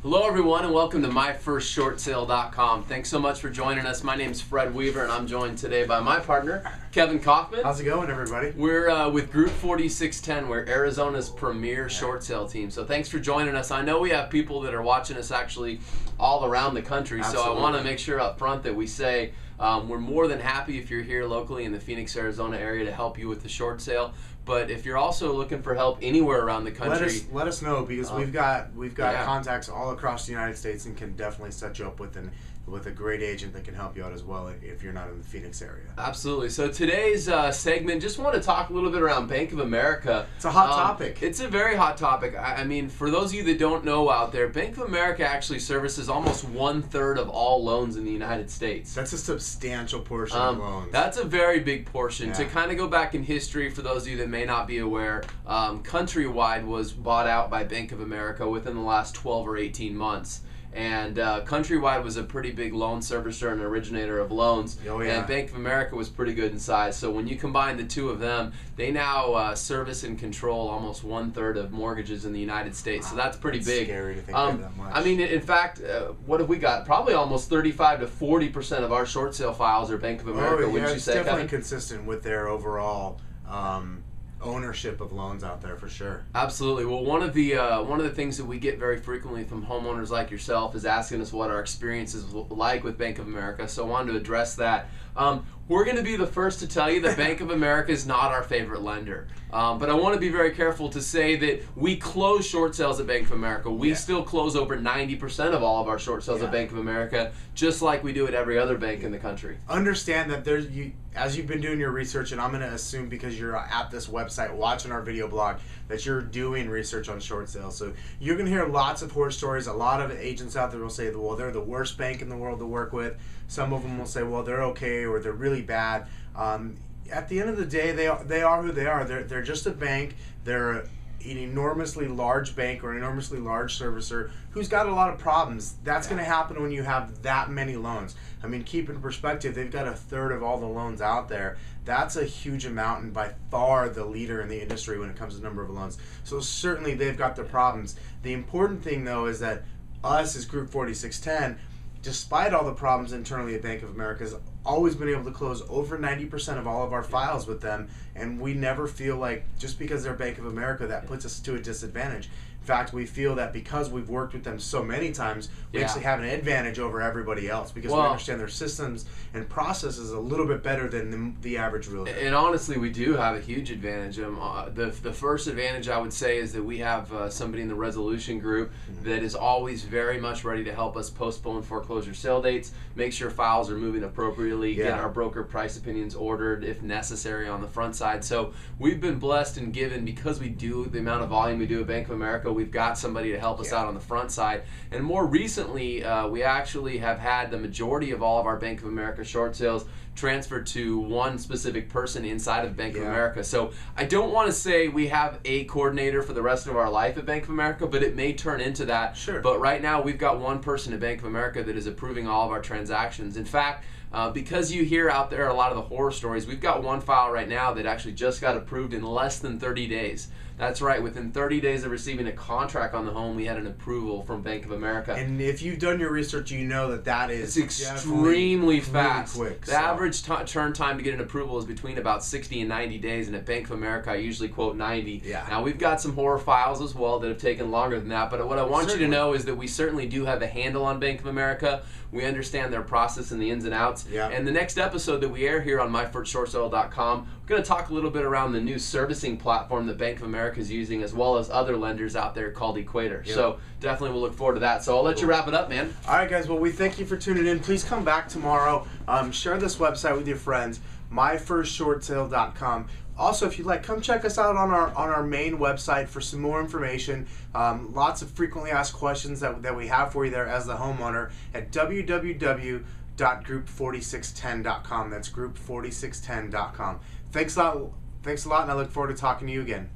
Hello everyone and welcome to myfirstshortsale.com. Thanks so much for joining us. My name's Fred Weaver and I'm joined today by my partner, Kevin Kaufman. How's it going, everybody? We're with Group 4610. We're Arizona's premier short sale team. So thanks for joining us. I know we have people that are watching us actually all around the country. Absolutely. So I want to make sure up front that we say we're more than happy if you're here locally in the Phoenix, Arizona area to help you with the short sale. But if you're also looking for help anywhere around the country, let us know, because we've got yeah. contacts all across the United States and can definitely set you up with a great agent that can help you out as well if you're not in the Phoenix area. Absolutely. So today's segment, just want to talk a little bit around Bank of America. It's a hot topic. It's a very hot topic. I mean, for those of you that don't know out there, Bank of America actually services almost 1/3 of all loans in the United States. That's a substantial portion of loans. That's a very big portion. Yeah. To kind of go back in history, for those of you that may not be aware, Countrywide was bought out by Bank of America within the last 12 or 18 months. And Countrywide was a pretty big loan servicer and originator of loans. Oh, yeah. And Bank of America was pretty good in size. So when you combine the two of them, they now service and control almost 1/3 of mortgages in the United States. Wow, so that's pretty big. Scary to think of that much. I mean, in fact, what have we got? Probably almost 35 to 40% of our short sale files are Bank of America. yeah, Wouldn't you it's say, definitely Kevin? consistent with their overall ownership of loans out there, for sure. Absolutely. Well, one of the things that we get very frequently from homeowners like yourself is asking us what our experience is like with Bank of America. So I wanted to address that. We're going to be the first to tell you that Bank of America is not our favorite lender. But I want to be very careful to say that we close short sales at Bank of America. We still close over 90% of all of our short sales at Bank of America, just like we do at every other bank in the country. Understand that as you've been doing your research, and I'm going to assume because you're at this website watching our video blog that you're doing research on short sales. So you're going to hear lots of horror stories. A lot of agents out there will say, well, they're the worst bank in the world to work with. Some of them will say, well, they're okay, or they're really bad. At the end of the day, they are who they are. They're just a bank. They're an enormously large bank or an enormously large servicer who's got a lot of problems. That's going to happen when you have that many loans. I mean, keep in perspective, they've got 1/3 of all the loans out there. That's a huge amount, and by far the leader in the industry when it comes to number of loans. So certainly they've got their problems. The important thing, though, is that us as Group 4610, despite all the problems internally at Bank of America, has always been able to close over 90% of all of our files with them, and we never feel like just because they're Bank of America that puts us to a disadvantage. In fact, we feel that because we've worked with them so many times, we actually have an advantage over everybody else, because we understand their systems and processes a little bit better than the average realtor. And honestly, we do have a huge advantage. The first advantage I would say is that we have somebody in the resolution group that is always very much ready to help us postpone foreclosure sale dates, make sure files are moving appropriately, get our broker price opinions ordered if necessary on the front side. So we've been blessed and given, because we do the amount of volume we do at Bank of America, we've got somebody to help us out on the front side. And more recently, we actually have had the majority of all of our Bank of America short sales transferred to one specific person inside of Bank of America. So I don't want to say we have a coordinator for the rest of our life at Bank of America, but it may turn into that. Sure. But right now we've got one person at Bank of America that is approving all of our transactions. In fact, because you hear out there a lot of the horror stories, we've got one file right now that actually just got approved in less than 30 days. That's right, within 30 days of receiving a contract on the home, we had an approval from Bank of America. And if you've done your research, you know that is extremely fast. Really quick. The average turn time to get an approval is between about 60 and 90 days, and at Bank of America, I usually quote 90. Yeah. Now, we've got some horror files as well that have taken longer than that, but what I want you to know is that we certainly do have a handle on Bank of America. We understand their process and the ins and outs. Yeah. And the next episode that we air here on myfirstshortsale.com, we're going to talk a little bit around the new servicing platform that Bank of America is using, as well as other lenders out there called Equator. Yep. So definitely we'll look forward to that. So I'll let you wrap it up, man. All right, guys. Well, we thank you for tuning in. Please come back tomorrow. Share this website with your friends, myfirstshortsale.com. Also, if you'd like, come check us out on our main website for some more information. Lots of frequently asked questions that we have for you there as the homeowner at www.group4610.com. That's group4610.com. Thanks a lot, and I look forward to talking to you again.